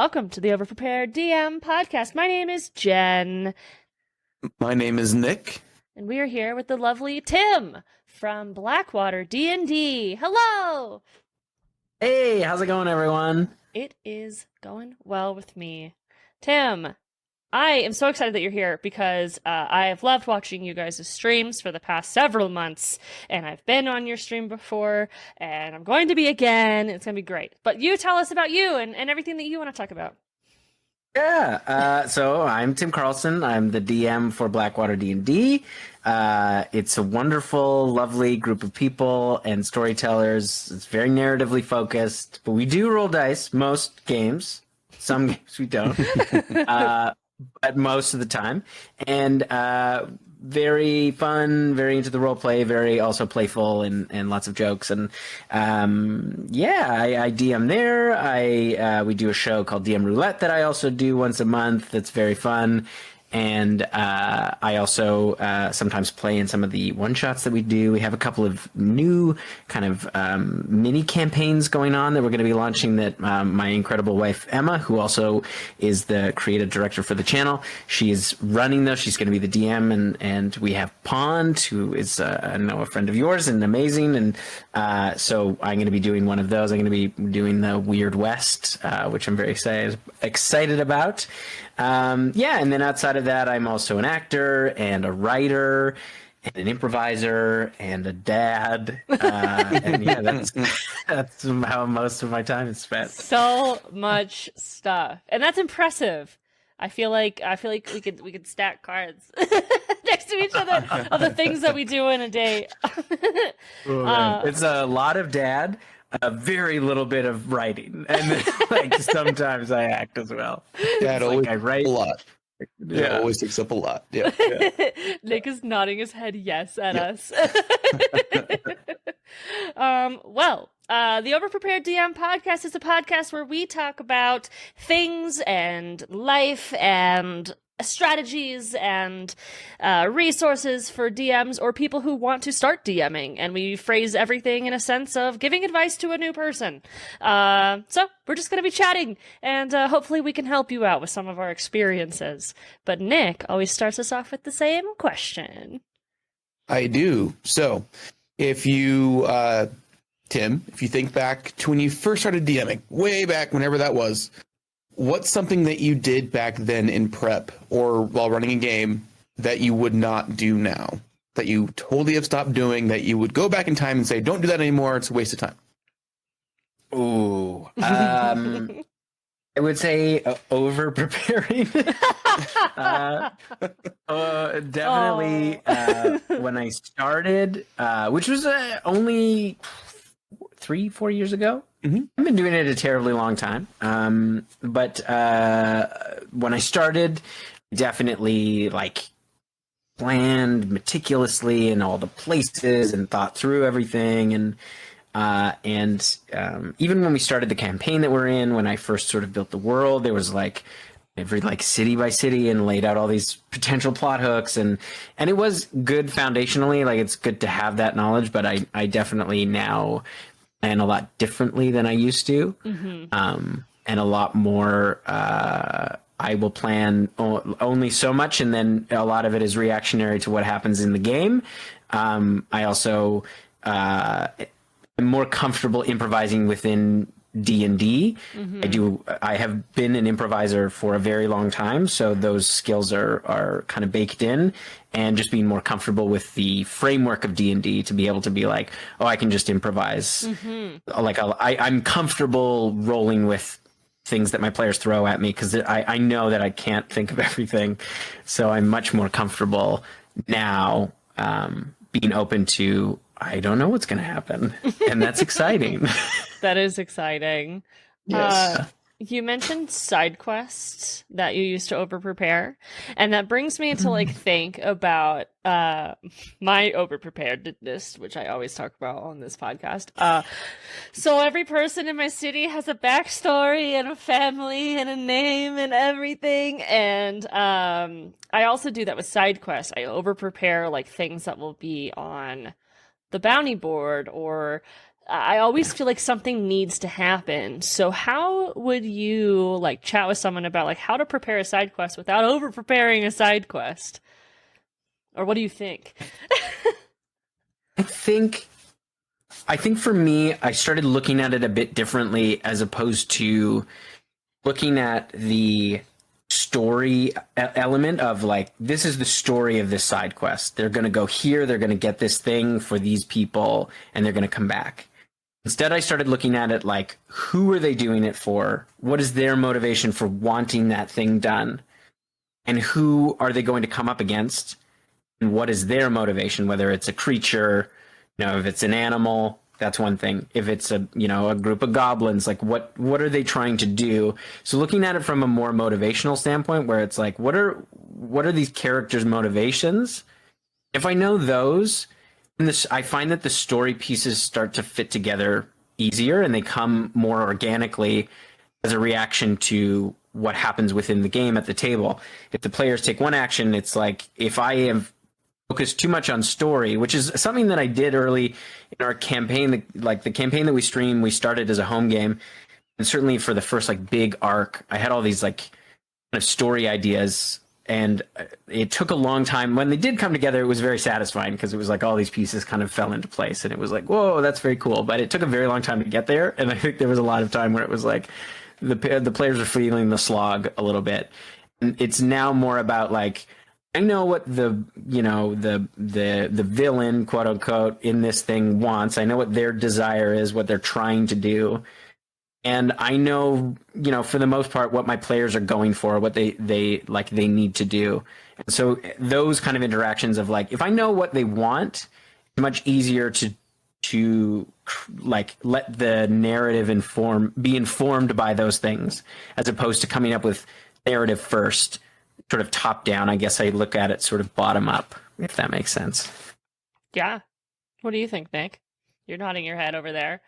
welcome to the Overprepared DM podcast. My name is Jen. My name is Nick. And we are here with the lovely Tim from Blackwater D&D. Hello! Hey, how's it going, everyone? It is going well with me. Tim, I am so excited that you're here because I have loved watching you guys' streams for the past several months, and I've been on your stream before, and I'm going to be again. It's going to be great. But you tell us about you and everything that you want to talk about. Yeah, so I'm Tim Carlson. I'm the DM for Blackwater D&D. It's a wonderful, lovely group of people and storytellers. It's very narratively focused, but we do roll dice most games. Some games we don't. But most of the time, and very fun, very into the role play, very also playful, and lots of jokes. And I DM there. We do a show called DM Roulette that I also do once a month. That's very fun. And I also sometimes play in some of the one-shots that we do. We have a couple of new kind of mini campaigns going on that we're going to be launching that my incredible wife, Emma, who also is the creative director for the channel, she's running those. She's going to be the DM. And we have Pond, who is, I know, a friend of yours and amazing. And so I'm going to be doing one of those. I'm going to be doing the Weird West, which I'm very excited about. And then outside of that, I'm also an actor and a writer and an improviser and a dad. And yeah, that's how most of my time is spent. So much stuff. And that's impressive. I feel like we could stack cards next to each other of the things that we do in a day. It's a lot of dad. A very little bit of writing, and then, like sometimes I act as well. Dad always I write a lot. Yeah, always takes up a lot. Yeah. Nick is nodding his head yes at us. The Overprepared DM podcast is a podcast where we talk about things and life and strategies and resources for DMs or people who want to start DMing, and we phrase everything in a sense of giving advice to a new person. So we're just going to be chatting, and hopefully we can help you out with some of our experiences. But Nick always starts us off with the same question. I do. So if you, Tim, if you think back to when you first started DMing, way back, whenever that was, what's something that you did back then in prep or while running a game that you would not do now, that you totally have stopped doing, that you would go back in time and say, don't do that anymore, it's a waste of time? Ooh. I would say over-preparing. Definitely when I started, which was only 3-4 years ago. Mm-hmm. I've been doing it a terribly long time. But when I started, definitely planned meticulously in all the places and thought through everything. And even when we started the campaign that we're in, when I first sort of built the world, there was every city by city and laid out all these potential plot hooks. And it was good foundationally. It's good to have that knowledge, but I definitely now plan a lot differently than I used to. Mm-hmm. And a lot more, I will plan only so much, and then a lot of it is reactionary to what happens in the game. I also am more comfortable improvising within D&D. Mm-hmm. I have been an improviser for a very long time, so those skills are kind of baked in, and just being more comfortable with the framework of D&D to be able to be I can just improvise. Mm-hmm. I'm comfortable rolling with things that my players throw at me because I know that I can't think of everything, so I'm much more comfortable now being open to I don't know what's going to happen, and that's exciting. That is exciting. Yes. You mentioned side quests that you used to overprepare, and that brings me to think about my overpreparedness, which I always talk about on this podcast. So every person in my city has a backstory and a family and a name and everything, and I also do that with side quests. I overprepare things that will be on the bounty board or I always feel like something needs to happen. So how would you like chat with someone about like how to prepare a side quest without over preparing a side quest? Or what do you think? I think for me, I started looking at it a bit differently as opposed to looking at the story element of like, this is the story of this side quest. They're going to go here, they're going to get this thing for these people, and they're going to come back. Instead, I started looking at it like, who are they doing it for? What is their motivation for wanting that thing done? And who are they going to come up against? And what is their motivation? Whether it's a creature, if it's an animal, that's one thing. If it's a group of goblins, like what are they trying to do? So looking at it from a more motivational standpoint, where it's like, what are these characters' motivations? If I know those, I find that the story pieces start to fit together easier, and they come more organically as a reaction to what happens within the game at the table. If the players take one action, it's like, if I am focused too much on story, which is something that I did early in our campaign, like the campaign that we streamed, we started as a home game, and certainly for the first like big arc, I had all these like kind of story ideas. And it took a long time. When they did come together, it was very satisfying because it was like all these pieces kind of fell into place, and it was like, whoa, that's very cool. But it took a very long time to get there, and I think there was a lot of time where it was like the players are feeling the slog a little bit. And it's now more about like, I know what the villain, quote unquote, in this thing wants. I know what their desire is, what they're trying to do. And I know, for the most part, what my players are going for, what they need to do. And so those kind of interactions of like, if I know what they want, it's much easier to like let the narrative be informed by those things, as opposed to coming up with narrative first, sort of top down. I guess I look at it sort of bottom up, if that makes sense. Yeah. What do you think, Nick? You're nodding your head over there.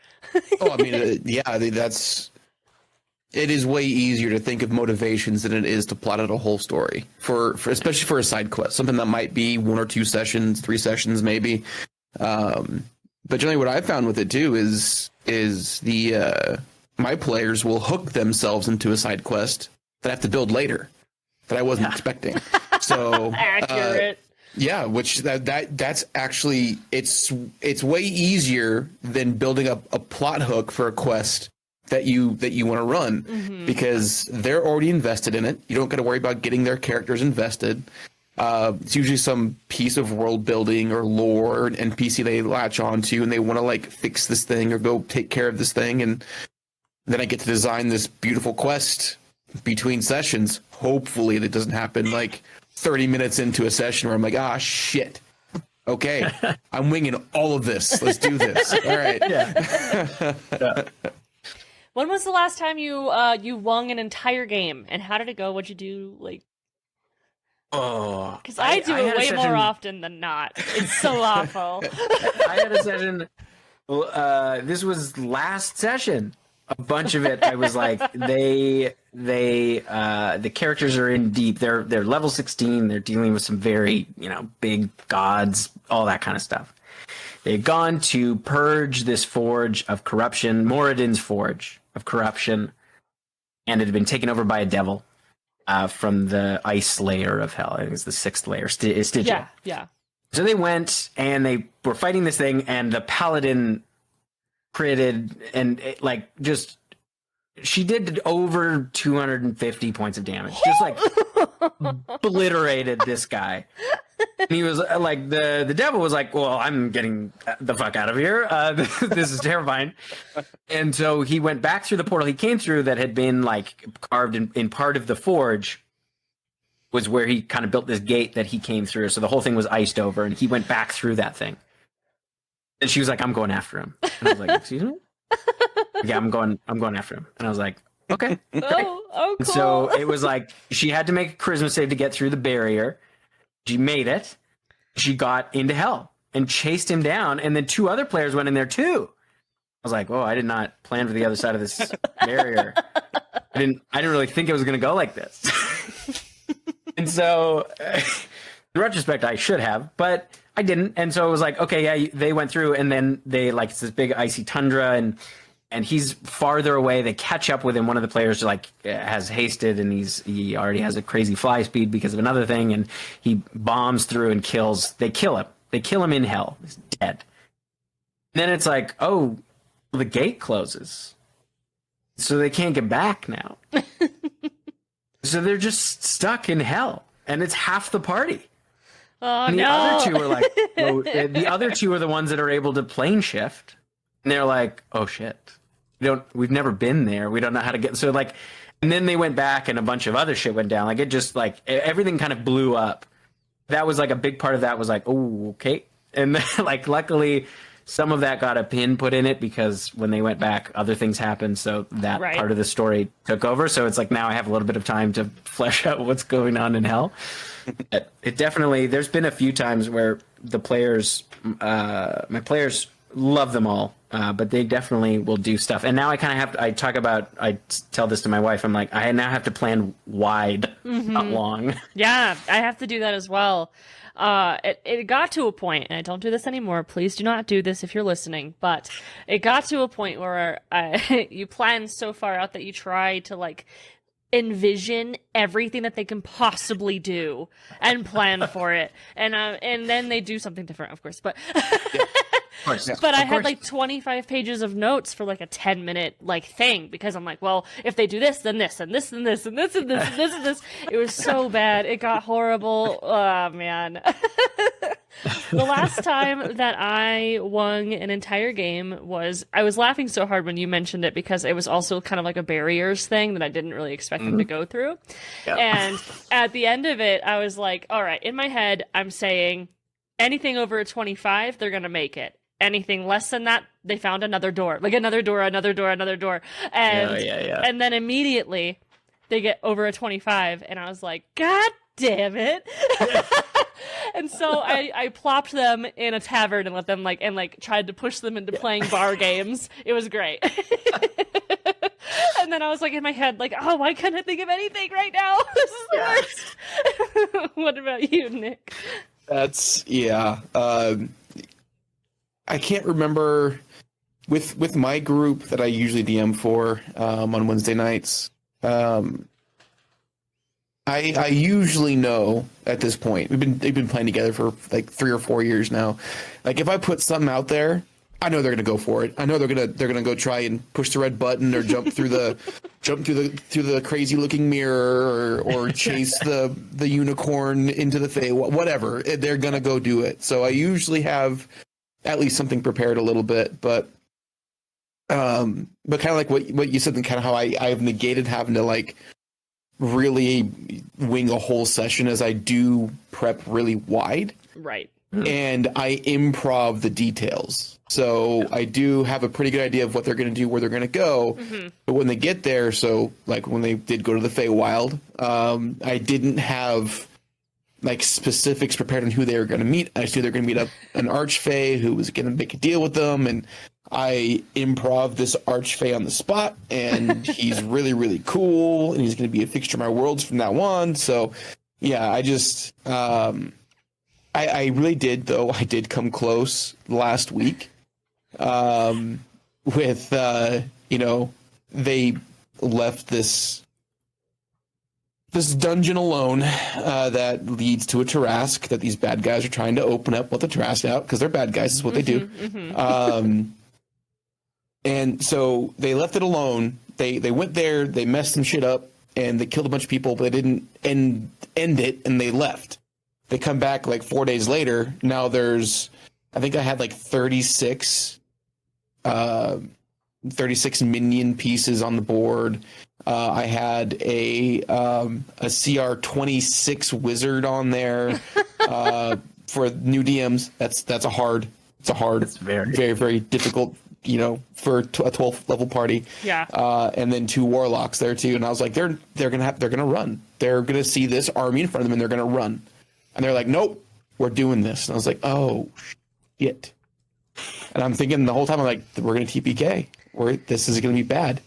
Oh, I mean, it is way easier to think of motivations than it is to plot out a whole story for especially for a side quest, something that might be 1 or 2 sessions, 3 sessions, maybe. But generally what I've found with it too is the my players will hook themselves into a side quest that I have to build later that I wasn't expecting. So accurate. Yeah, which that's actually it's way easier than building up a plot hook for a quest that you want to run, because they're already invested in it. You don't got to worry about getting their characters invested. It's usually some piece of world building or lore or an NPC they latch onto, and they want to like fix this thing or go take care of this thing, and then I get to design this beautiful quest between sessions. Hopefully that doesn't happen like 30 minutes into a session where I'm like, shit. Okay, I'm winging all of this. Let's do this. All right. Yeah. When was the last time you won an entire game, and how did it go? What'd you do? Like, because I do it way more often than not. It's so awful. I had a session. This was last session. A bunch of it, I was like, the characters are in deep. They're level 16. They're dealing with some very, big gods, all that kind of stuff. They've gone to purge this forge of corruption, Moradin's forge of corruption, and it had been taken over by a devil from the ice layer of hell. I think it's the 6th layer, Stygia. Yeah. So they went and they were fighting this thing, and the paladin critted, and she did over 250 points of damage, just like obliterated this guy. And he was like, the devil was like, well, I'm getting the fuck out of here. This is terrifying. And so he went back through the portal he came through that had been like carved in part of the forge, was where he kind of built this gate that he came through. So the whole thing was iced over, and he went back through that thing. And she was like, I'm going after him. And I was like, excuse me? Yeah, I'm going after him. And I was like, okay. Oh, cool. So it was like, she had to make a charisma save to get through the barrier. She made it. She got into hell and chased him down. And then 2 other players went in there too. I was like, oh, I did not plan for the other side of this barrier. I didn't really think it was going to go like this. And so in retrospect, I should have, but I didn't. And so it was like, okay, yeah, they went through, and then they like it's this big icy tundra, and he's farther away. They catch up with him. One of the players like has hasted, and he already has a crazy fly speed because of another thing, and he bombs through and kills. They kill him. They kill him in hell. He's dead. And then it's like, oh, the gate closes, so they can't get back now. So they're just stuck in hell, and it's half the party. Oh, and the no. other two are like, well, the other two are the ones that are able to plane shift, and they're like, oh shit, we've never been there, we don't know how to get. So like, and then they went back, and a bunch of other shit went down. Like it just like everything kind of blew up. That was like a big part of that was like, oh, okay, and then, like luckily some of that got a pin put in it because when they went back, other things happened. So that part of the story took over. So it's like now I have a little bit of time to flesh out what's going on in hell. It definitely, there's been a few times where the players, my players love them all, but they definitely will do stuff. And now I kind of have to, I tell this to my wife, I'm like, I now have to plan wide, not long. Yeah, I have to do that as well. It got to a point, and I don't do this anymore. Please do not do this if you're listening. But it got to a point where you plan so far out that you try to like envision everything that they can possibly do and plan for it, and then they do something different, of course. But but I had like 25 pages of notes for like a 10-minute like thing because I'm like, well, if they do this, then this, and this, and this, and this, and this, and this, and this. It was so bad. It got horrible. Oh, man. The last time that I won an entire game I was laughing so hard when you mentioned it because it was also kind of like a barriers thing that I didn't really expect them to go through. Yep. And at the end of it, I was like, all right, in my head, I'm saying anything over a 25, they're going to make it. Anything less than that, they found another door, like another door, another door, another door. And, and then immediately they get over a 25 and I was like, God damn it. And so I plopped them in a tavern and let them tried to push them into playing bar games. It was great. And then I was like in my head, like, oh, why can't I think of anything right now? This is the worst. What about you, Nick? That's I can't remember with my group that I usually DM for on Wednesday nights. I usually know at this point. They've been playing together for like 3 or 4 years now. Like if I put something out there, I know they're gonna go for it. I know they're gonna go try and push the red button or jump through the crazy looking mirror or chase the unicorn into the Fae. Whatever, they're gonna go do it. So I usually have at least something prepared a little bit, but kind of like what you said and kind of how I've negated having to like really wing a whole session as I do prep really wide. Right. And I improv the details. So I do have a pretty good idea of what they're going to do, where they're going to go. But when they get there, so like when they did go to the Feywild, I didn't have like specifics prepared on who they were going to meet. I just knew they're going to meet an archfey who was going to make a deal with them, and I improv this archfey on the spot, and he's really, really cool, and he's going to be a fixture of my worlds from now on. So, yeah, I just I really did, though. I did come close last week with they left this dungeon alone that leads to a Tarrasque that these bad guys are trying to open up, let the Tarrasque out, because they're bad guys, is what they do. And so they left it alone. They went there, they messed some shit up, and they killed a bunch of people, but they didn't end it, and they left. They come back like 4 days later. Now I think I had like 36 minion pieces on the board. I had a CR 26 wizard on there for new DMs. It's very, very, very difficult, for a 12th level party. Yeah. And then 2 warlocks there too. And I was like, they're gonna run. They're gonna see this army in front of them and they're gonna run. And they're like, nope, we're doing this. And I was like, oh shit. And I'm thinking the whole time, I'm like, we're gonna TPK. This is gonna be bad.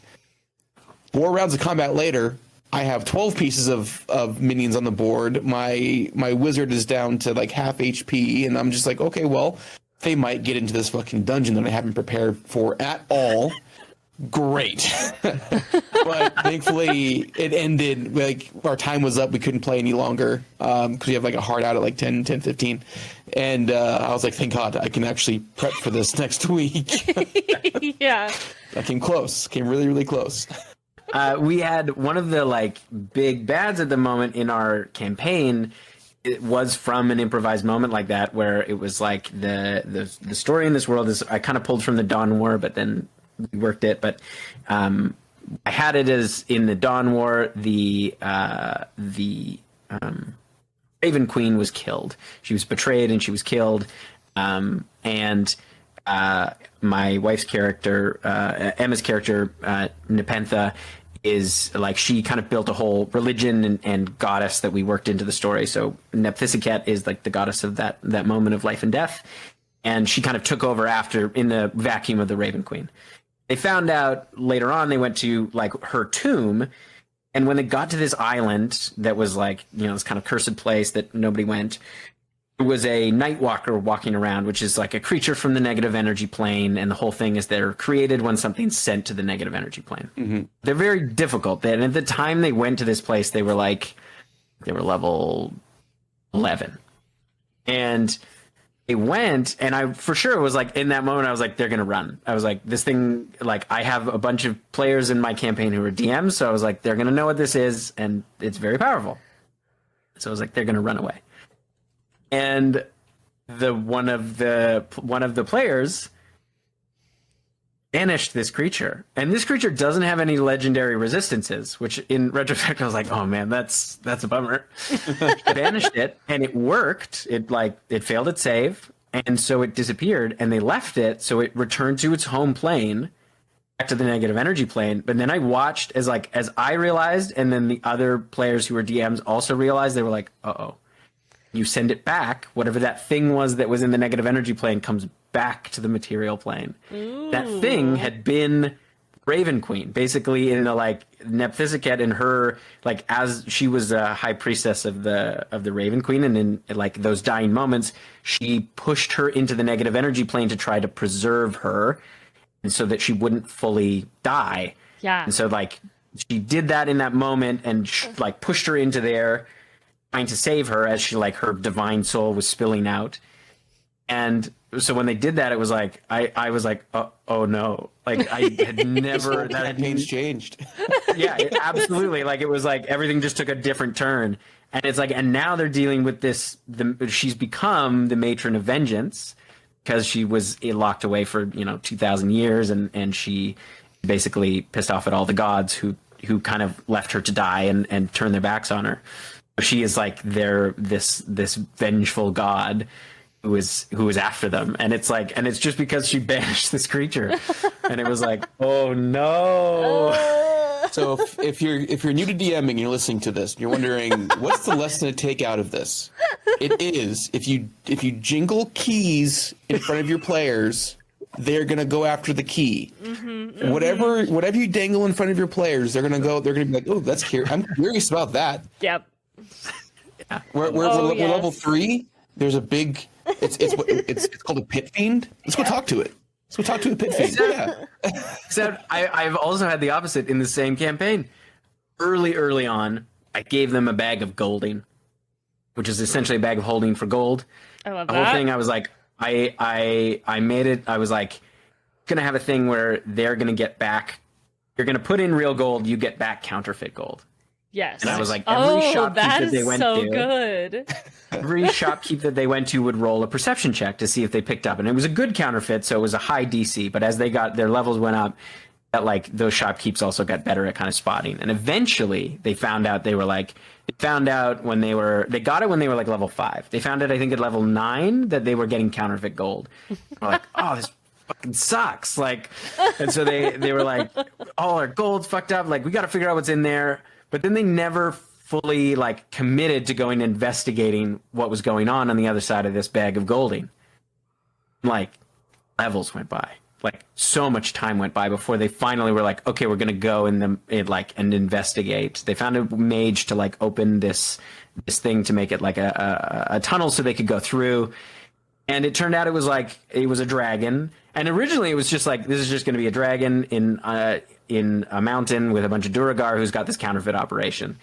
4 rounds of combat later, I have 12 pieces of minions on the board. My wizard is down to like half HP, and I'm just like, okay, well, they might get into this fucking dungeon that I haven't prepared for at all. Great. But thankfully it ended, like our time was up. We couldn't play any longer because we have like a hard out at like 10:15. And I was like, thank God I can actually prep for this next week. Yeah. I came close, came really, really close. We had one of the like big bads at the moment in our campaign. It was from an improvised moment like that, where it was like the story in this world is, I kind of pulled from the Dawn War, but then we worked it. But I had it as in the Dawn War, the Raven Queen was killed. She was betrayed and she was killed. And my wife's character, Emma's character, Nepentha, is like, she kind of built a whole religion and goddess that we worked into the story. So Nepentha is like the goddess of that moment of life and death. And she kind of took over after, in the vacuum of the Raven Queen. They found out later on, they went to like her tomb. And when they got to this island that was like, you know, this kind of cursed place that nobody went, there was a night walker walking around, which is like a creature from the negative energy plane. And the whole thing is they're created when something's sent to the negative energy plane. Mm-hmm. They're very difficult. And at the time they went to this place, they were level 11. And they went, and I for sure was like, in that moment, I was like, they're going to run. I was like, this thing, like, I have a bunch of players in my campaign who are DMs. So I was like, they're going to know what this is. And it's very powerful. So I was like, they're going to run away. And one of the players banished this creature, and this creature doesn't have any legendary resistances, which in retrospect I was like, oh man, that's a bummer. Banished it, and it worked. It failed its save, and so it disappeared, and they left it, so it returned to its home plane, back to the negative energy plane. But then I watched as I realized, and then the other players who were DMs also realized. They were like, uh-oh. You send it back, whatever that thing was that was in the negative energy plane comes back to the material plane. Ooh. That thing had been Raven Queen, basically, in the like Nepentha in her, like, as she was a high priestess of the Raven Queen, and in like those dying moments, she pushed her into the negative energy plane to try to preserve her, and so that she wouldn't fully die. Yeah. And so like she did that in that moment, and like pushed her into there, trying to save her as she, like, her divine soul was spilling out. And so when they did that, it was like, I was like, oh no, like I had never, that campaign's changed. Yeah, absolutely. Like, it was like everything just took a different turn. And it's like, and now they're dealing with this, she's become the matron of vengeance because she was locked away for, 2,000 years. And she basically pissed off at all the gods who kind of left her to die and turned their backs on her. She is like this vengeful god who is after them, and it's like, and it's just because she banished this creature, and it was like, oh no. So if you're new to DMing and you're listening to this, and you're wondering what's the lesson to take out of this, it is if you jingle keys in front of your players, they're gonna go after the key. Mm-hmm, mm-hmm. Whatever you dangle in front of your players, they're gonna be like, oh, that's curious. I'm curious about that. Yep. Yeah. We're level 3. There's a big. It's called a pit fiend. Let's go talk to it. Let's go talk to a pit fiend. Yeah. Except I've also had the opposite in the same campaign. Early on, I gave them a bag of golding, which is essentially a bag of holding for gold. I love the that. whole thing. I was like, I made it. I was like, gonna have a thing where they're gonna get back. You're gonna put in real gold. You get back counterfeit gold. Yes. And I was like, every shopkeep that they went so to, good. every shopkeep that they went to would roll a perception check to see if they picked up. And it was a good counterfeit, so it was a high DC. But as their levels went up, that like those shopkeeps also got better at kind of spotting. And eventually they found out when they got it when they were like level 5. They found it, I think, at level 9 that they were getting counterfeit gold. We're like, oh, this fucking sucks. Like, and so they were like, all our gold's fucked up. Like, we got to figure out what's in there. But then they never fully like committed to going investigating what was going on the other side of this bag of golding. Like, levels went by. like so much time went by before they finally were like, okay, we're gonna go and investigate. They found a mage to like open this thing to make it like a tunnel so they could go through. And it turned out it was a dragon. And originally it was just like, this is just going to be a dragon in a mountain with a bunch of Duragar who's got this counterfeit operation.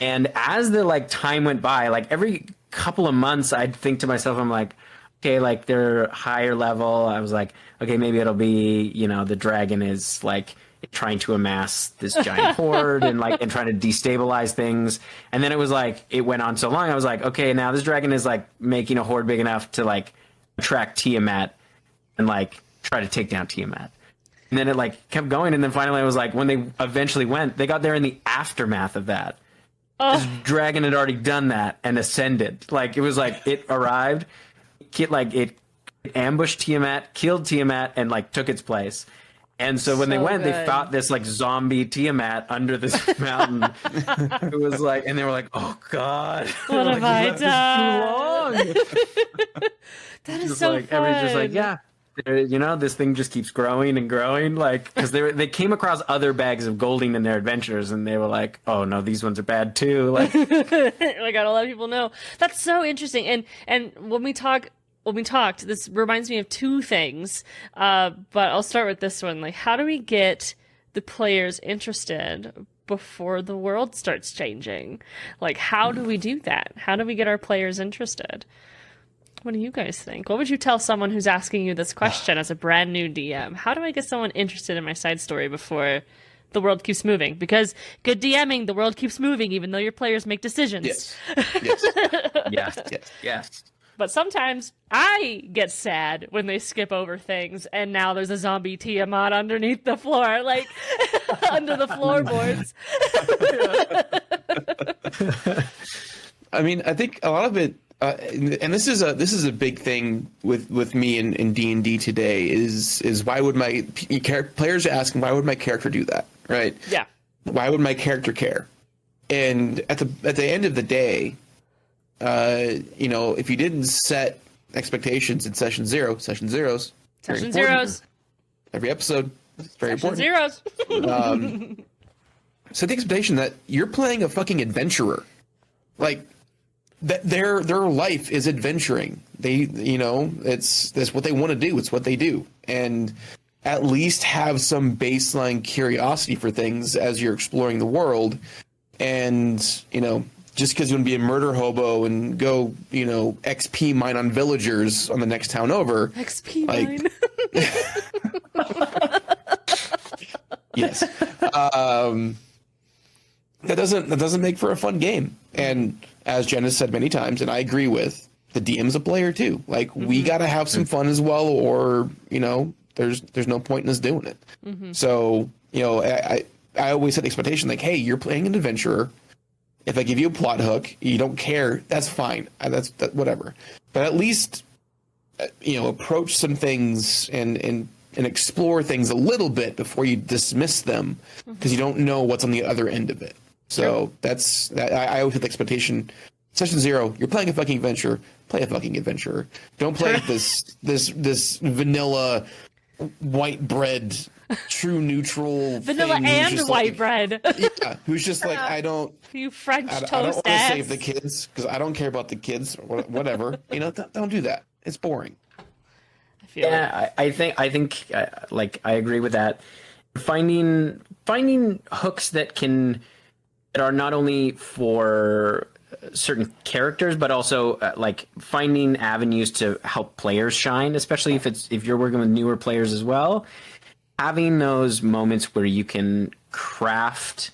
And as the like time went by, like every couple of months, I'd think to myself, I'm like, okay, like they're higher level. I was like, okay, maybe it'll be, the dragon is like trying to amass this giant horde and trying to destabilize things. And then it was like, it went on so long. I was like, okay, now this dragon is like making a horde big enough to like attract Tiamat and like try to take down Tiamat. And then it like kept going. And then finally I was like, when they eventually went, they got there in the aftermath of that. Oh. This dragon had already done that and ascended. Like it was like, it arrived, it ambushed Tiamat, killed Tiamat, and like took its place. And so when they went, they fought this like zombie Tiamat under this mountain. It was like, and they were like, "Oh God, what have I done?" That is so fun. Everybody's just like, yeah, this thing just keeps growing and growing. Like, because they came across other bags of golding in their adventures, and they were like, "Oh no, these ones are bad too." Like, I gotta let people know. That's so interesting. And when we talked, this reminds me of two things, but I'll start with this one. Like, how do we get the players interested before the world starts changing? Like, how do we do that? How do we get our players interested? What do you guys think? What would you tell someone who's asking you this question as a brand new DM? How do I get someone interested in my side story before the world keeps moving? Because good DMing, the world keeps moving, even though your players make decisions. Yes. Yes. But sometimes I get sad when they skip over things, and now there's a zombie Tiamat underneath the floor, like under the floorboards. I mean, I think a lot of it, and this is a big thing with me in D&D today is why would my players are asking, why would my character do that, right? Yeah. Why would my character care? And at the end of the day, if you didn't set expectations in session zeros, every episode, it's very important. Zeros. Set the expectation that you're playing a fucking adventurer, like that their life is adventuring. That's what they want to do. It's what they do, and at least have some baseline curiosity for things as you're exploring the world, and just because you want to be a murder hobo and go, XP mine on villagers on the next town over. XP mine. Yes. That doesn't make for a fun game. And as Jen has said many times, and I agree with, the DM's a player too. Like, we got to have some fun as well, or, there's no point in us doing it. Mm-hmm. So, I always set the expectation like, hey, you're playing an adventurer. If I give you a plot hook, you don't care, that's fine. That's whatever. But at least, approach some things and explore things a little bit before you dismiss them, because you don't know what's on the other end of it. So I always have the expectation. Session 0, you're playing a fucking adventure. Play a fucking adventurer. Don't play this vanilla white bread. True neutral vanilla thing and white bread. Yeah, who's just like, I don't. You French toast I don't want to ass. save the kids because I don't care about the kids or whatever. Don't do that. It's boring. I think I agree with that. Finding hooks that are not only for certain characters, but also finding avenues to help players shine, especially if you're working with newer players as well. Having those moments where you can craft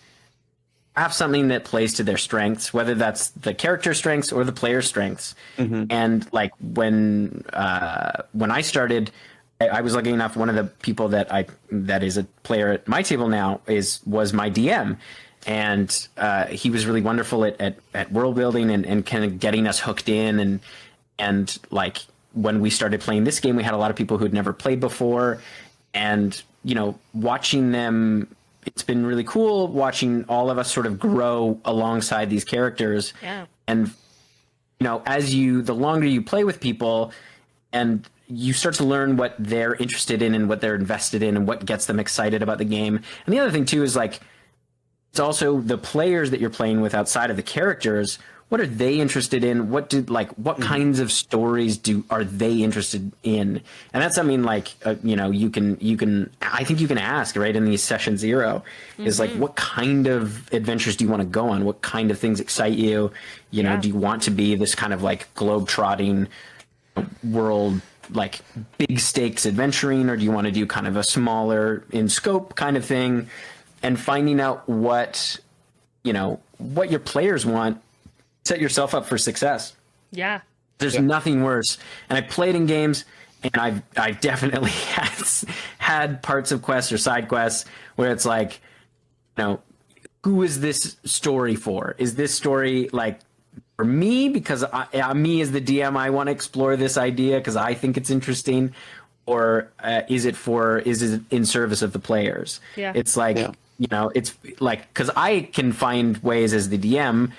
something that plays to their strengths, whether that's the character strengths or the player strengths. Mm-hmm. And when I started, I was lucky enough. One of the people that is a player at my table now was my DM, and he was really wonderful at world building and kind of getting us hooked in and when we started playing this game, we had a lot of people who had never played before, and watching them, it's been really cool watching all of us sort of grow alongside these characters. Yeah. And the longer you play with people, and you start to learn what they're interested in and what they're invested in and what gets them excited about the game. And the other thing too is like, it's also the players that you're playing with outside of the characters. What are they interested in? What kinds of stories are they interested in? And that's something like, you can, I think you can ask right in these session 0 is like, what kind of adventures do you want to go on? What kind of things excite you? You know, do you want to be this kind of like globe-trotting world, like big stakes adventuring, or do you want to do kind of a smaller in scope kind of thing? And finding out what your players want, set yourself up for success. Yeah. There's nothing worse. And I played in games, and I've definitely had parts of quests or side quests where it's like, who is this story for? Is this story like for me because me as the DM, I want to explore this idea because I think it's interesting, or is it in service of the players? Yeah. It's like, it's like, because I can find ways as the DM,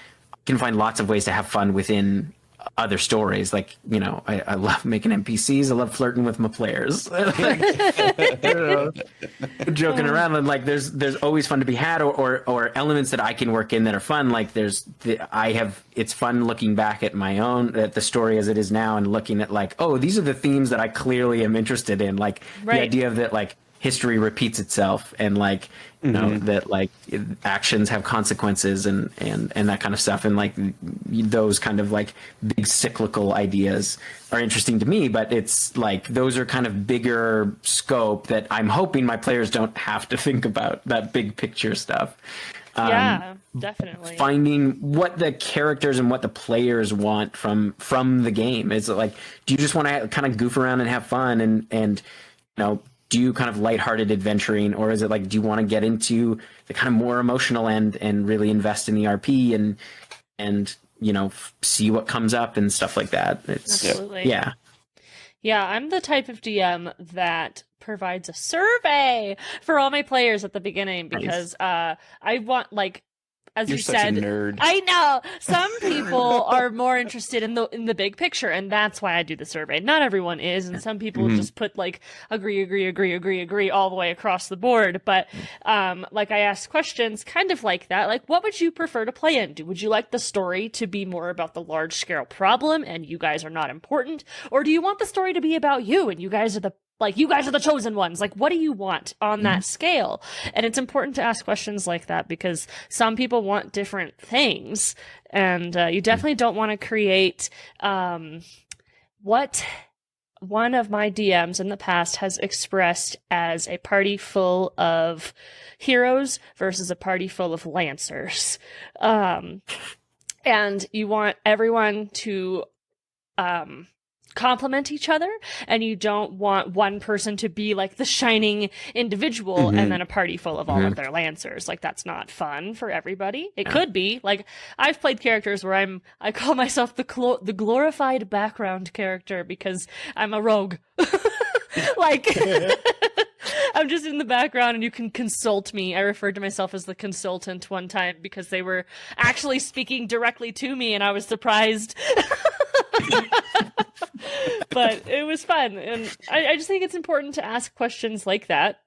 can find lots of ways to have fun within other stories. Like, I love making NPCs. I love flirting with my players. Joking around, and like there's always fun to be had, or elements that I can work in that are fun. Like it's fun looking back at at the story as it is now and looking at like, oh, these are the themes that I clearly am interested in. Like the idea of that, like history repeats itself, and like that like actions have consequences and that kind of stuff, and like those kind of like big cyclical ideas are interesting to me. But it's like those are kind of bigger scope that I'm hoping my players don't have to think about that big picture stuff. Yeah, definitely. Finding what the characters and what the players want from the game. Is it like, do you just want to kind of goof around and have fun and do you kind of lighthearted adventuring, or is it like, do you want to get into the kind of more emotional end and really invest in the RP and see what comes up and stuff like that? Absolutely. Yeah. Yeah, I'm the type of DM that provides a survey for all my players at the beginning because I want, like, as You're you such said, a nerd. I know some people are more interested in the big picture, and that's why I do the survey. Not everyone is, and some people just put like agree all the way across the board. But like I asked questions kind of like that, like what would you prefer to play in? Would you like the story to be more about the large scale problem and you guys are not important, or do you want the story to be about you and you guys are the chosen ones? Like, what do you want on that scale? And it's important to ask questions like that because some people want different things. And you definitely don't want to create what one of my DMs in the past has expressed as a party full of heroes versus a party full of lancers. And you want everyone to complement each other, and you don't want one person to be like the shining individual and then a party full of all of their lancers. Like, that's not fun for everybody. It could be like, I've played characters where I call myself the glorified background character because I'm a rogue. Like I'm just in the background and you can consult me. I referred to myself as the consultant one time because they were actually speaking directly to me and I was surprised. But it was fun, and I just think it's important to ask questions like that.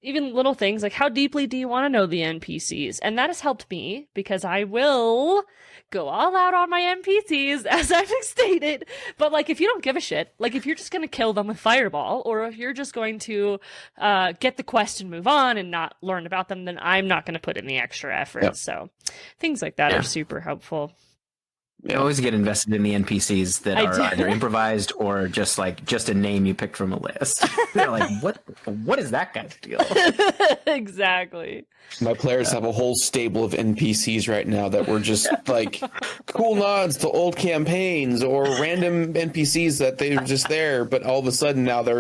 Even little things like, how deeply do you want to know the NPCs? And that has helped me because I will go all out on my NPCs, as I've stated. But like, if you don't give a shit, like if you're just going to kill them with Fireball, or if you're just going to get the quest and move on and not learn about them, then I'm not going to put in the extra effort. Yep. So things like that are super helpful. I always get invested in the NPCs that are either improvised or just a name you picked from a list. They're like, what is that guy's deal? Exactly. My players have a whole stable of NPCs right now that were just like cool nods to old campaigns or random NPCs that they were just there, but all of a sudden now they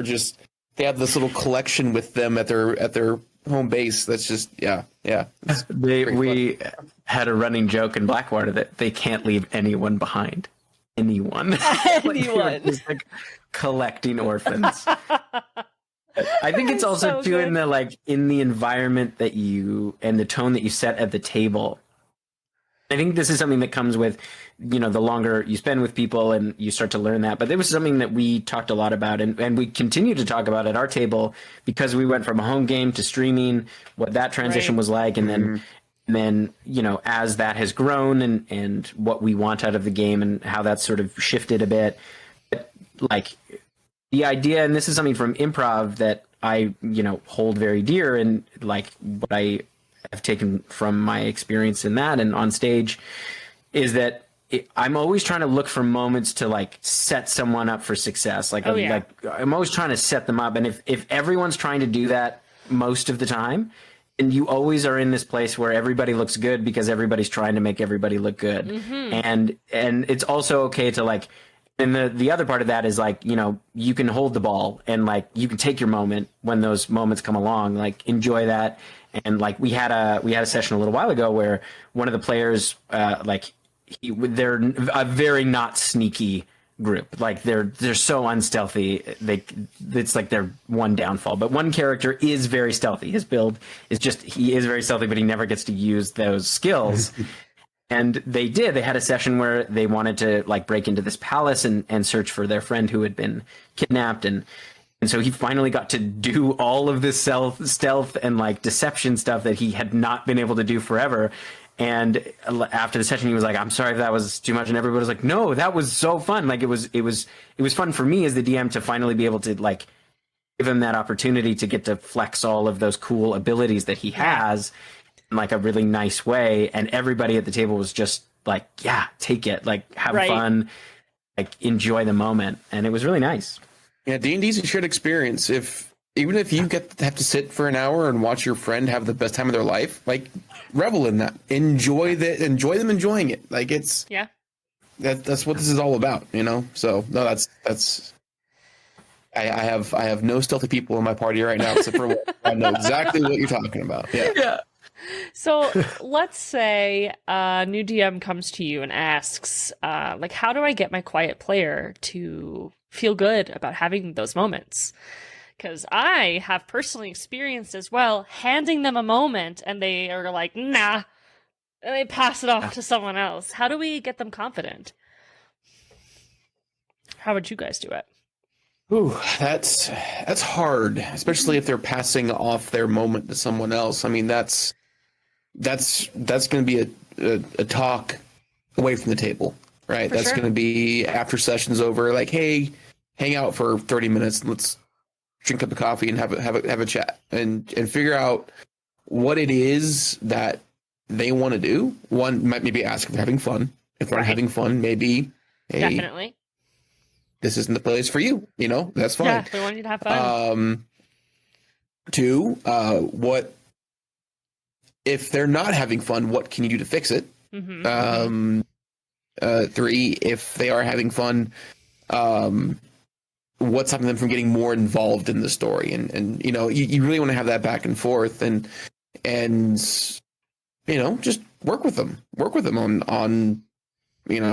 have this little collection with them at their home base. That's just we had a running joke in Blackwater that they can't leave anyone behind. Anyone. Just like collecting orphans. I think it's also too in the in the environment that you and the tone that you set at the table. I think this is something that comes with, the longer you spend with people and you start to learn that. But it was something that we talked a lot about, and we continue to talk about at our table, because we went from a home game to streaming, what that transition was like. And then, as that has grown and what we want out of the game and how that's sort of shifted a bit. But, like, the idea, and this is something from improv that I, hold very dear, and like what I have taken from my experience in that and on stage, is that I'm always trying to look for moments to like set someone up for success. Like, I'm always trying to set them up. And if everyone's trying to do that most of the time, and you always are in this place where everybody looks good because everybody's trying to make everybody look good. And it's also okay to like, and the other part of that is like, you can hold the ball and like you can take your moment when those moments come along, like enjoy that. And like we had a session a little while ago where one of the players, they're a very not sneaky group. Like they're so unstealthy. It's like their one downfall. But one character is very stealthy. His build is he is very stealthy, but he never gets to use those skills. And they had a session where they wanted to like break into this palace and search for their friend who had been kidnapped. And so he finally got to do all of this stealth and like deception stuff that he had not been able to do forever. And after the session, he was like, "I'm sorry if that was too much." And everybody was like, "No, that was so fun." Like it was fun for me as the DM to finally be able to like give him that opportunity to get to flex all of those cool abilities that he has in like a really nice way. And everybody at the table was just like, "Yeah, take it. Like have fun, like enjoy the moment." And it was really nice. Yeah, D&D is a shared experience. Even if you have to sit for an hour and watch your friend have the best time of their life, like revel in that. Enjoy them enjoying it. Like that's what this is all about, So no, that's I have no stealthy people in my party right now except for I know exactly what you're talking about. Yeah. So let's say a new DM comes to you and asks, like, how do I get my quiet player to feel good about having those moments? Because I have personally experienced as well handing them a moment and they are like, nah, and they pass it off to someone else. How do we get them confident? How would you guys do it? Ooh, that's hard, especially if they're passing off their moment to someone else. I mean, that's going to be a talk away from the table, right? That's going to be after session's over, like, hey, hang out for 30 minutes. Let's drink a cup of coffee and have a chat and figure out what it is that they want to do. One might maybe ask if they're having fun. If they're not having fun, maybe, hey, definitely, this isn't the place for you. That's fine. Yeah, we want you to have fun. Two, what if they're not having fun? What can you do to fix it? Three, if they are having fun, what's stopping them from getting more involved in the story? And you really want to have that back and forth and just work with them on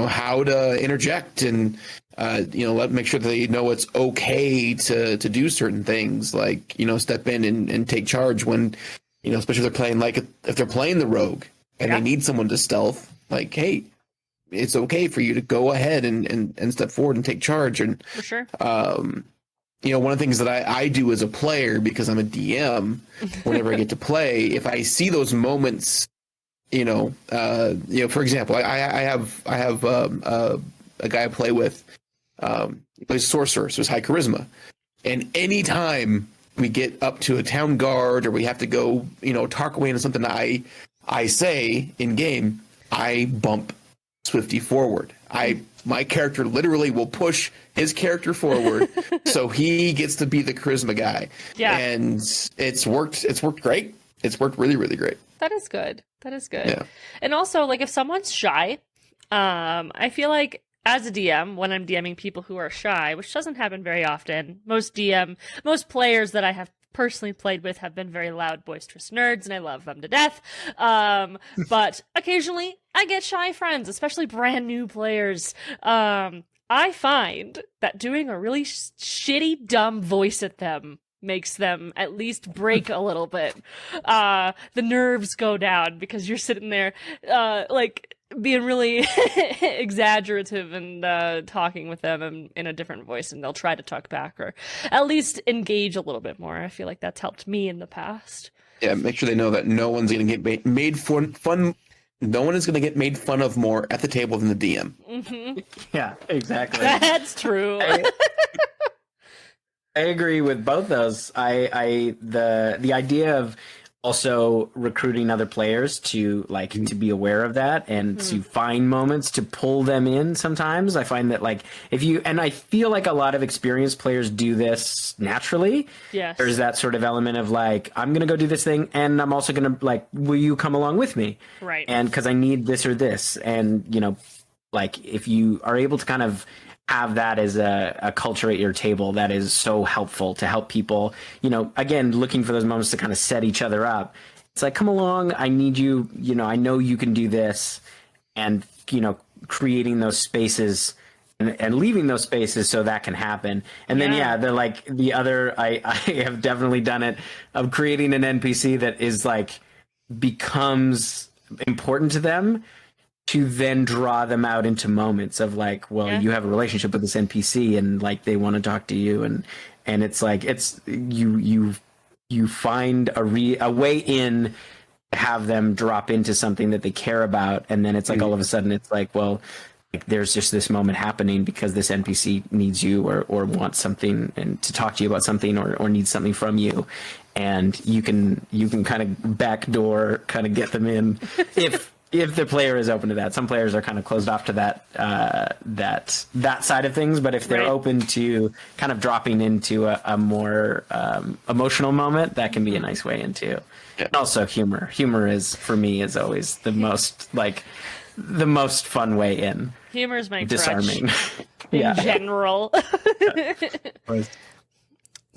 how to interject and make sure that they know it's okay to do certain things, like step in and take charge when especially if they're playing, like if they're playing the rogue and they need someone to stealth, like, hey, it's okay for you to go ahead and step forward and take charge. And for sure, one of the things that I do as a player, because I'm a DM, whenever I get to play, if I see those moments, for example, I have a guy I play with, he plays sorcerer, so it's high charisma, and anytime we get up to a town guard or we have to go, talk away into something that I say in game, I bump Swifty forward. My character literally will push his character forward so he gets to be the charisma guy. Yeah. And it's worked great. It's worked really, really great. That is good. Yeah. And also, like, if someone's shy, I feel like as a DM, when I'm DMing people who are shy, which doesn't happen very often, most players that I have personally played with have been very loud, boisterous nerds, and I love them to death. But occasionally I get shy friends, especially brand new players. I find that doing a really shitty, dumb voice at them makes them at least break a little bit. The nerves go down because you're sitting there, like, being really exaggerative and talking with them in a different voice, and they'll try to talk back or at least engage a little bit more. I feel like that's helped me in the past. Yeah, make sure they know that no one's going to get made fun. No one is going to get made fun of more at the table than the DM. Mm-hmm. Yeah, exactly. That's true. I agree with both those. The idea of also recruiting other players to to be aware of that and to find moments to pull them in. Sometimes I find that I feel like a lot of experienced players do this naturally. Yes. There's that sort of element of I'm going to go do this thing and I'm also going to will you come along with me? Right. And because I need this or this. And, if you are able to kind of have that as a culture at your table, that is so helpful to help people, again, looking for those moments to kind of set each other up. It's come along, I need you, I know you can do this, and, creating those spaces and leaving those spaces so that can happen. And then, the other, I have definitely done it, of creating an NPC that is becomes important to them, to then draw them out into moments of you have a relationship with this NPC and they want to talk to you, and it's you find a way in to have them drop into something that they care about, and then it's all of a sudden it's there's just this moment happening because this NPC needs you or wants something and to talk to you about something or needs something from you, and you can kind of backdoor kind of get them in if the player is open to that. Some players are kind of closed off to that side of things, but if they're open to kind of dropping into a more emotional moment, that can be a nice way into. Yeah. And also humor. Humor is, for me, is always the most fun way in. Humor is my disarming in general.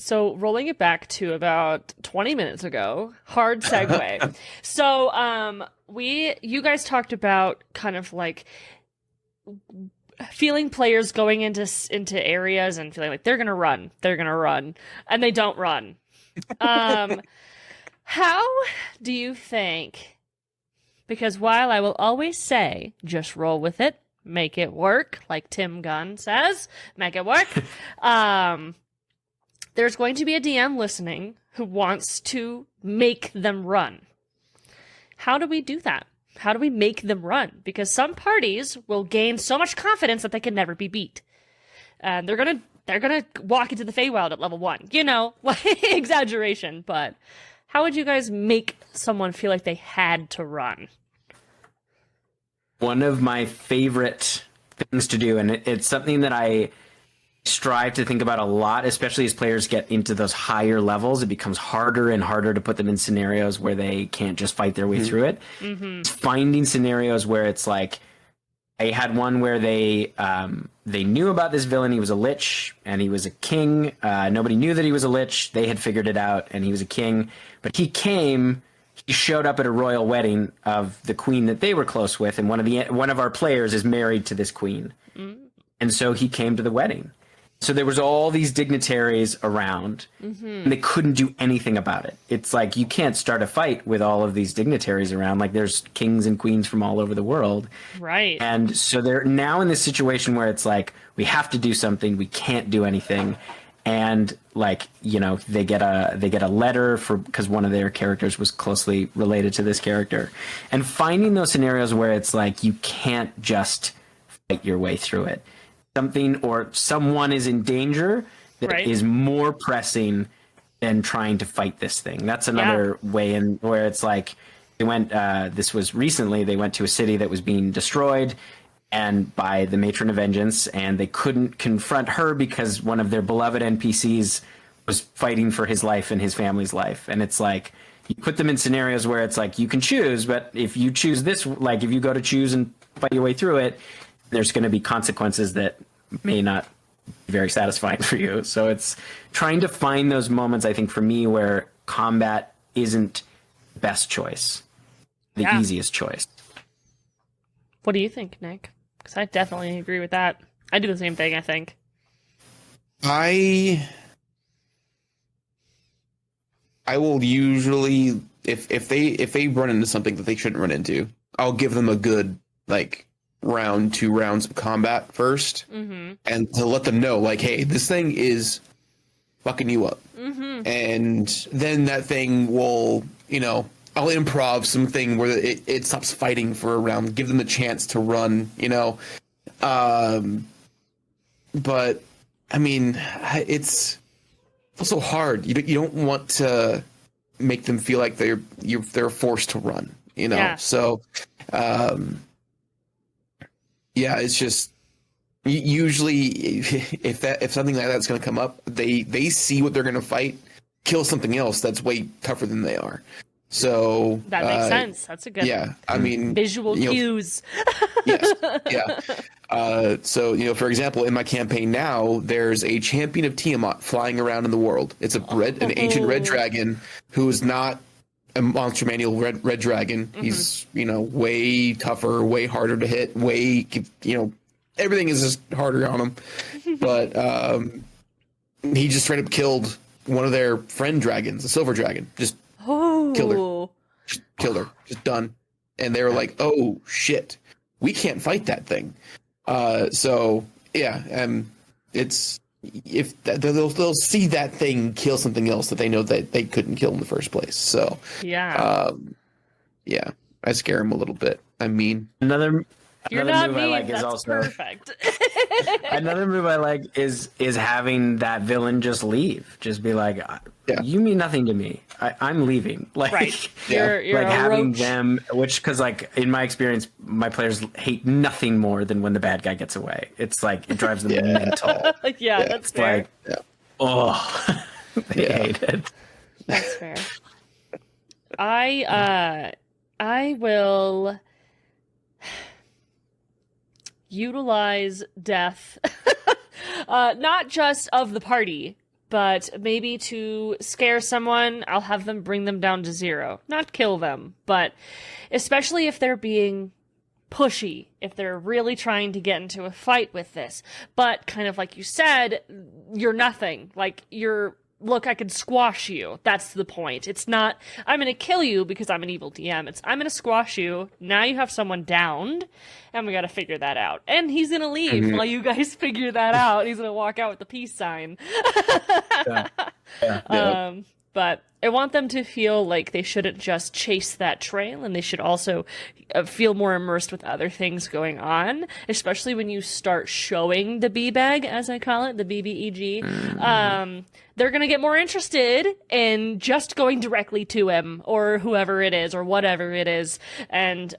So rolling it back to about 20 minutes ago, hard segue. So you guys talked about kind of feeling players going into areas and feeling they're gonna run, and they don't run. How do you think? Because while I will always say, just roll with it, make it work, like Tim Gunn says, make it work. There's going to be a DM listening who wants to make them run. How do we do that? How do we make them run? Because some parties will gain so much confidence that they can never be beat. They're gonna walk into the Feywild at level 1. Exaggeration, but how would you guys make someone feel like they had to run? One of my favorite things to do, and it's something that I strive to think about a lot, especially as players get into those higher levels. It becomes harder and harder to put them in scenarios where they can't just fight their way through it. Mm-hmm. Finding scenarios where it's I had one where they knew about this villain. He was a lich and he was a king. Nobody knew that he was a lich. They had figured it out and he was a king. But he showed up at a royal wedding of the queen that they were close with, and one of our players is married to this queen. Mm-hmm. And so he came to the wedding. So there was all these dignitaries around, and they couldn't do anything about it. It's you can't start a fight with all of these dignitaries around. There's kings and queens from all over the world. Right. And so they're now in this situation where it's we have to do something. We can't do anything. And they get a letter because one of their characters was closely related to this character, and finding those scenarios where it's you can't just fight your way through it. Something or someone is in danger that is more pressing than trying to fight this thing. That's another way in where it's they went, this was recently, they went to a city that was being destroyed and by the Matron of Vengeance, and they couldn't confront her because one of their beloved NPCs was fighting for his life and his family's life. And it's you put them in scenarios where it's you can choose, but if you choose this, if you go to choose and fight your way through it, there's going to be consequences that may not be very satisfying for you. So it's trying to find those moments, I think, for me, where combat isn't the best choice, the easiest choice. What do you think, Nick? Because I definitely agree with that. I do the same thing, I think. I will usually, if they run into something that they shouldn't run into, I'll give them a good like round, 2 rounds of combat first, and to let them know, like, hey, this thing is fucking you up, and then that thing will, I'll improv something where it stops fighting for a round, give them the chance to run, but I mean, it's also hard. You don't want to make them feel like they're forced to run, Yeah. So, it's just usually if something like that's going to come up, they see what they're going to fight, kill something else that's way tougher than they are. So that makes sense. That's a good I mean, visual cues. Yes. Yeah. So, for example, in my campaign now, there's a champion of Tiamat flying around in the world. It's an ancient red dragon who is not a monster manual red dragon. He's, way tougher, way harder to hit, everything is just harder on him. But he just straight up killed one of their friend dragons, a silver dragon. Just killed her. Just killed her. Just done. And they were like, oh, shit. We can't fight that thing. It's they'll see that thing kill something else that they know that they couldn't kill in the first place. So I scare them a little bit. I mean, You're not move mean. I like That's is also perfect. another move I like is having that villain just leave, just be like, you mean nothing to me. I'm leaving. Like, Right. You're like a having roach. them, because like in my experience, my players hate nothing more than when the bad guy gets away. It's like it drives them mental. That's fair. Like, they hate it. That's fair. I will utilize death, not just of the party, but maybe to scare someone. I'll have them bring them down to 0. Not kill them, but especially if they're being pushy, if they're really trying to get into a fight with this. But kind of like you said, you're nothing. Like, look, I can squash you. That's the point. It's not, I'm going to kill you because I'm an evil DM. It's, I'm going to squash you. Now you have someone downed, and we got to figure that out. And he's going to leave while you guys figure that out. He's going to walk out with the peace sign. But I want them to feel like they shouldn't just chase that trail, and they should also feel more immersed with other things going on, especially when you start showing the B-bag, as I call it, the BBEG. They're going to get more interested in just going directly to him or whoever it is or whatever it is, and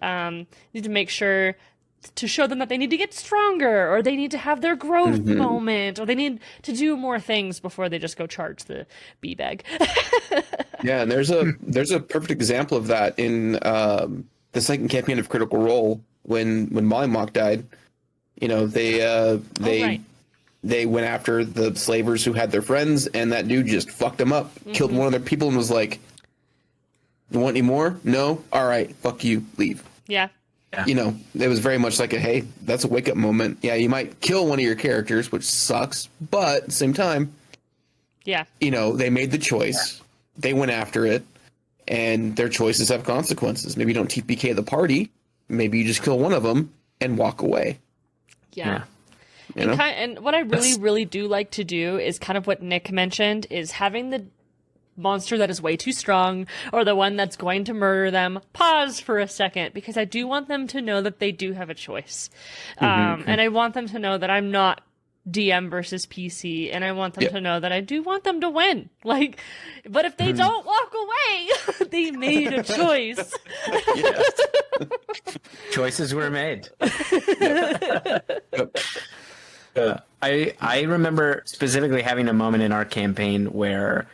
need to make sure to show them that they need to get stronger, or they need to have their growth moment, or they need to do more things before they just go charge the B-bag. Yeah, and there's a perfect example of that in the second campaign of Critical Role when Molly Mock died. They went after the slavers who had their friends, and that dude just fucked them up, killed one of their people, and was like, "You want any more? No? All right, fuck you, leave." Yeah. It was very much like hey, that's a wake up moment. Yeah, you might kill one of your characters, which sucks, but at the same time, they made the choice. They went after it, and their choices have consequences. Maybe you don't TPK the party. Maybe you just kill one of them and walk away. Yeah. And what I really do like to do is kind of what Nick mentioned, is having the monster that is way too strong, or the one that's going to murder them, pause for a second, because I do want them to know that they do have a choice. And I want them to know that I'm not DM versus PC, and I want them to know that I do want them to win. Like, but if they don't walk away, they made a choice. Choices were made. I remember specifically having a moment in our campaign where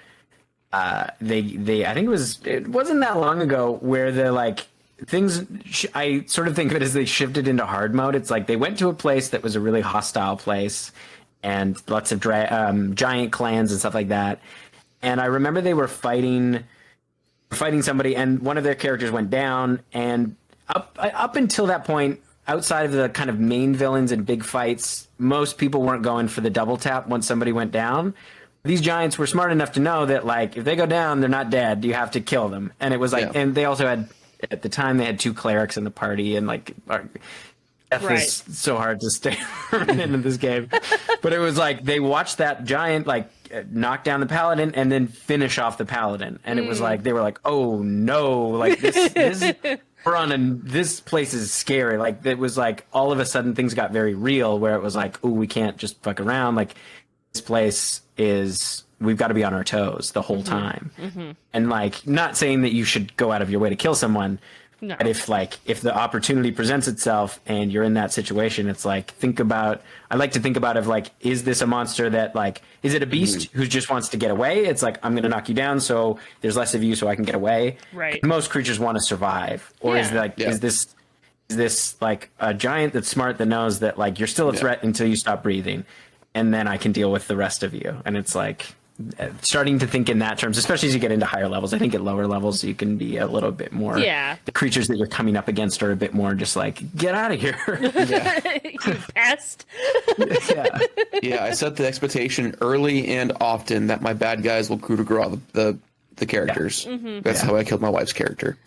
they I think it wasn't that long ago, where they're like things I sort of think of it as they shifted into hard mode. It's like they went to a place that was a really hostile place and lots of giant clans and stuff like that. And I remember they were fighting somebody, and one of their characters went down, and up until that point, outside of the kind of main villains and big fights, most people weren't going for the double tap once somebody went down. These giants were smart enough to know that, like, if they go down, they're not dead. You have to kill them. And it was like, and they also had at the time they had 2 clerics in the party, and like death is so hard to stay in this game. But it was like they watched that giant like knock down the paladin and then finish off the paladin, and it was like they were like, oh no, like this we're on this place is scary. Like it was like all of a sudden things got very real, where it was like, oh, we can't just fuck around. Like this place is, we've got to be on our toes the whole time. And like, not saying that you should go out of your way to kill someone, No. but if the opportunity presents itself and you're in that situation, it's like, I like to think about of like, is this a monster that like, is it a beast who just wants to get away? It's like, I'm going to knock you down so there's less of you so I can get away. Right. Most creatures want to survive. Or is this like a giant that's smart that knows that like you're still a threat until you stop breathing, and then I can deal with the rest of you. And it's like starting to think in that terms, especially as you get into higher levels. I think at lower levels you can be a little bit more. Yeah. The creatures that you're coming up against are a bit more just like, get out of here. You pest. Yeah, I set the expectation early and often that my bad guys will coup de grace the characters. That's how I killed my wife's character.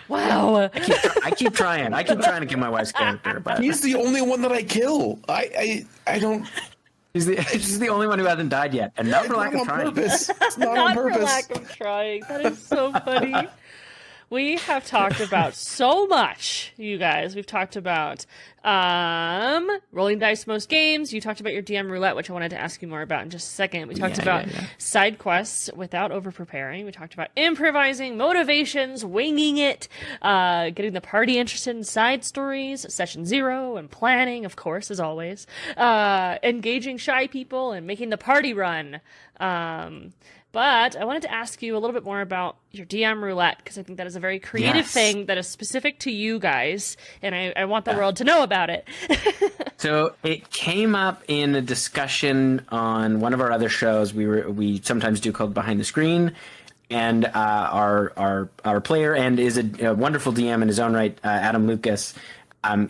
Wow. I keep trying. I keep trying to kill my wife's character, but He's the only one that I kill. I don't. He's the only one who hasn't died yet, and not for lack of trying. Purpose. It's not on purpose. For lack of trying. That is so funny. We have talked about so much, you guys. We've talked about rolling dice most games. You talked about your DM roulette, which I wanted to ask you more about in just a second. We talked about side quests without over-preparing. We talked about improvising, motivations, winging it, getting the party interested in side stories, session 0, and planning, of course, as always, engaging shy people, and making the party run. But I wanted to ask you a little bit more about your DM roulette, because I think that is a very creative thing that is specific to you guys, and I want the world to know about it. So it came up in a discussion on one of our other shows we sometimes do called Behind the Screen, and our player and is a wonderful DM in his own right, Adam Lucas.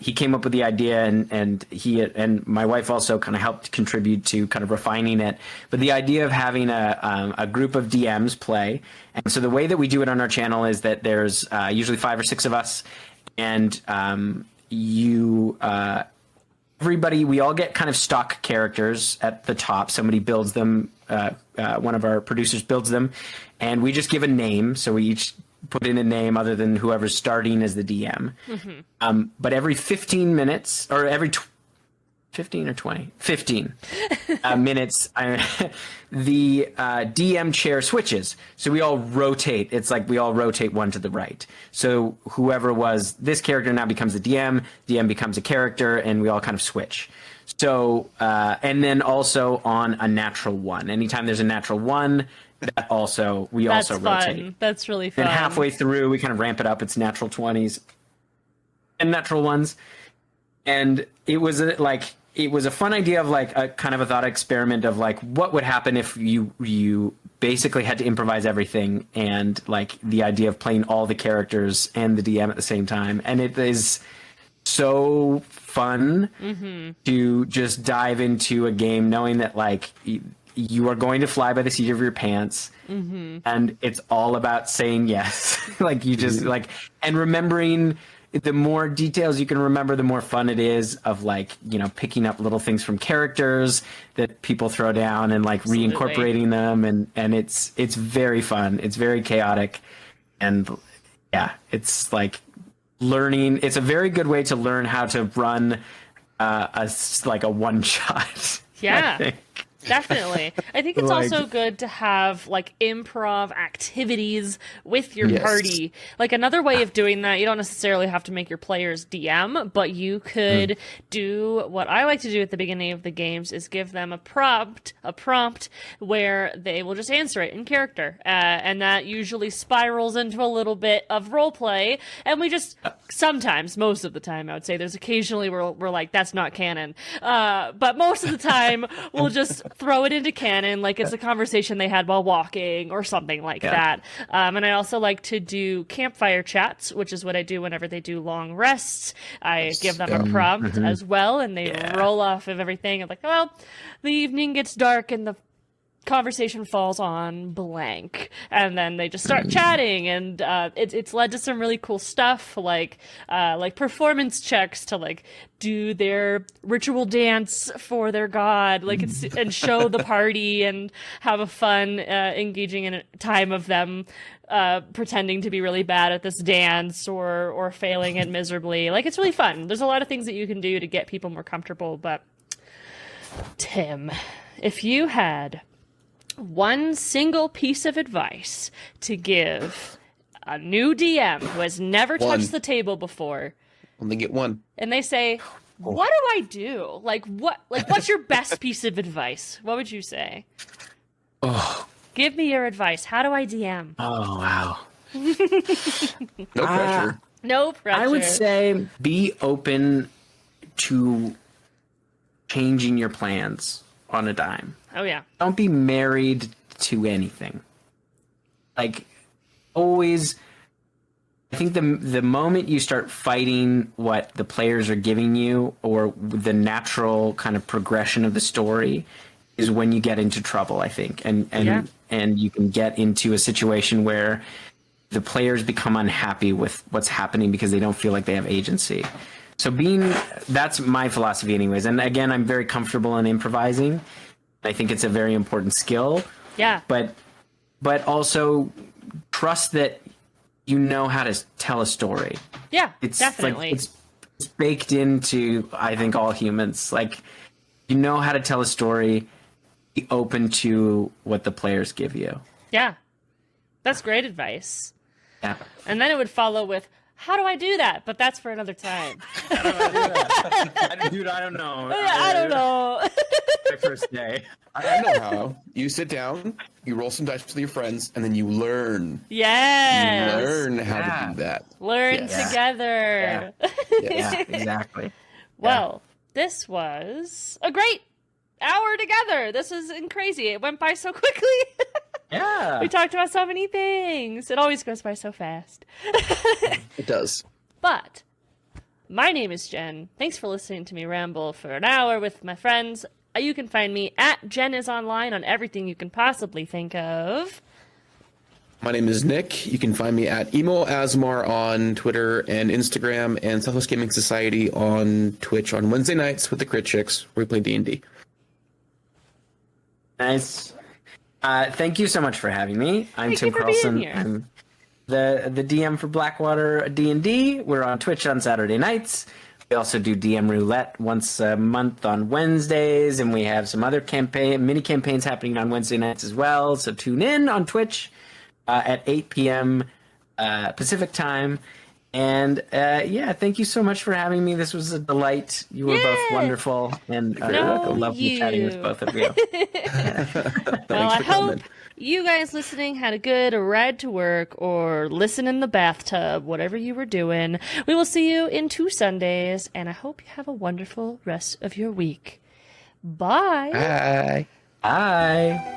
He came up with the idea, and he and my wife also kind of helped contribute to kind of refining it. But the idea of having a group of DMs play, and so the way that we do it on our channel is that there's usually 5 or 6 of us, and everybody, we all get kind of stock characters at the top. Somebody builds them. One of our producers builds them, and we just give a name. So we each put in a name other than whoever's starting as the DM. But every 15 minutes, or every 15 or 20? 15 minutes, the DM chair switches. So we all rotate. It's like we all rotate one to the right. So whoever was this character now becomes the DM becomes a character, and we all kind of switch. So, and then also on a natural 1. Anytime there's a natural 1, that also we also rotate. That's really fun. And halfway through, we kind of ramp it up. It's natural 20s and natural 1s, and it was a fun idea of like a kind of a thought experiment of like what would happen if you basically had to improvise everything, and like the idea of playing all the characters and the DM at the same time. And it is so fun to just dive into a game knowing that like you are going to fly by the seat of your pants, and it's all about saying yes. Like you just like, and remembering, the more details you can remember, the more fun it is of like, you know, picking up little things from characters that people throw down and like reincorporating them. And it's very fun. It's very chaotic. And yeah, it's like learning. It's a very good way to learn how to run a one shot. Yeah. Definitely. I think it's also good to have like improv activities with your party. Like another way of doing that, you don't necessarily have to make your players DM, but you could do what I like to do at the beginning of the games is give them a prompt where they will just answer it in character. And that usually spirals into a little bit of role play. And we just sometimes, most of the time, I would say there's occasionally where we're like, that's not canon. But most of the time we'll just throw it into canon, like it's a conversation they had while walking or something like that. And I also like to do campfire chats, which is what I do whenever they do long rests. I give them a prompt as well, and they roll off of everything. I'm like, well, the evening gets dark and the conversation falls on blank, and then they just start chatting, and it's led to some really cool stuff, like performance checks to like do their ritual dance for their god, like it's and show the party and have a fun engaging in a time of them pretending to be really bad at this dance or failing it miserably. Like, it's really fun. There's a lot of things that you can do to get people more comfortable. But Tim, if you had one single piece of advice to give a new DM who has never touched the table before, only get one, and they say, what do I do? Like, what's your best piece of advice? What would you say? Oh, give me your advice. How do I DM? Oh, wow. No pressure. No pressure. I would say be open to changing your plans on a dime. Oh, yeah. Don't be married to anything. Like, always, I think the moment you start fighting what the players are giving you or the natural kind of progression of the story is when you get into trouble, I think. And you can get into a situation where the players become unhappy with what's happening because they don't feel like they have agency. So that's my philosophy anyways. And again, I'm very comfortable in improvising. I think it's a very important skill. Yeah. But also trust that you know how to tell a story. Yeah, It's definitely. like it's baked into, I think, all humans. Like, you know how to tell a story, be open to what the players give you. Yeah. That's great advice. Yeah. And then it would follow with, how do I do that? But that's for another time. Dude, I don't know. I don't know. My first day. I know how. You sit down, you roll some dice with your friends, and then you learn. Yes. You learn how to do that. Learn Yes. together. Yeah, exactly. Well, this was a great hour together. This is crazy. It went by so quickly. Yeah. We talked about so many things. It always goes by so fast. It does. But my name is Jen. Thanks for listening to me ramble for an hour with my friends. You can find me at Jen is Online on everything you can possibly think of. My name is Nick. You can find me at EmoAasimar on Twitter and Instagram, and Southwest Gaming Society on Twitch on Wednesday nights with the Crit Chicks, where we play D&D. Nice. Thank you so much for having me. I'm Thank Tim you for being Carlson. here. I'm the DM for Blackwater D&D. We're on Twitch on Saturday nights. We also do DM Roulette once a month on Wednesdays, and we have some other mini campaigns happening on Wednesday nights as well. So tune in on Twitch at 8 p.m. Pacific time. And thank you so much for having me. This was a delight. You were both wonderful, and lovely chatting with both of you. Well, I hope you guys listening had a good ride to work or listen in the bathtub, whatever you were doing. We will see you in 2 Sundays, and I hope you have a wonderful rest of your week. Bye. Bye. Bye.